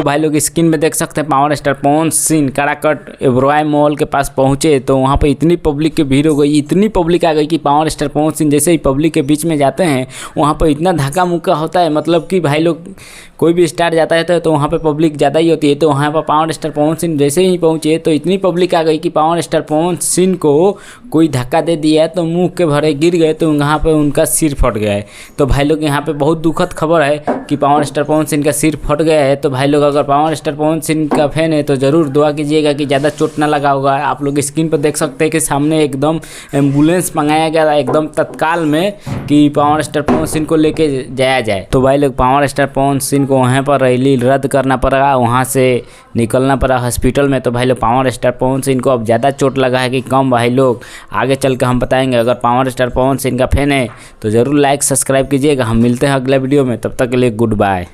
तो भाई लोग स्क्रीन में देख सकते हैं power star Pawan Singh Karakat एवरॉय mall के पास पहुंचे तो वहां पे इतनी पब्लिक की भीड़ हो गई, इतनी पब्लिक आ गई कि पावर स्टार पवन सिंह जैसे ही पब्लिक के बीच में जाते हैं वहां पे इतना धक्का मुक्का होता है। मतलब कि भाई लोग कोई भी स्टार जाता है तो वहाँ पे पब्लिक ज़्यादा ही होती है। तो वहाँ पर पावर स्टार पवन सिंह जैसे ही पहुँचे तो इतनी पब्लिक आ गई कि पावर स्टार पवन सिंह को कोई धक्का दे दिया तो मुंह के भरे गिर गए, तो वहाँ पे उनका सिर फट गया है। तो भाई लोग यहाँ पे बहुत दुखद खबर है कि पावर स्टार पवन सिंह का सिर फट गया है। तो भाई लोग अगर पावर स्टार पवन सिंह का फैन है तो ज़रूर दुआ कीजिएगा कि ज़्यादा चोट ना लगा होगा। आप लोग स्क्रीन पर देख सकते हैं कि सामने एकदम एम्बुलेंस मंगाया गया था एकदम तत्काल में कि पावर स्टार पवन सिंह को लेके जाया जाए। तो भाई लोग पावर स्टार पवन सिंह को वहाँ पर रैली रद्द करना पड़ा, वहाँ से निकलना पड़ा हॉस्पिटल में। तो भाई लोग पावर स्टार पवन सिंह को अब ज़्यादा चोट लगा है कि कम, भाई लोग आगे चल कर हम बताएंगे। अगर पावर स्टार पवन सिंह का फैन है तो ज़रूर लाइक सब्सक्राइब कीजिएगा। हम मिलते हैं अगले वीडियो में, तब तक के लिए गुड बाय।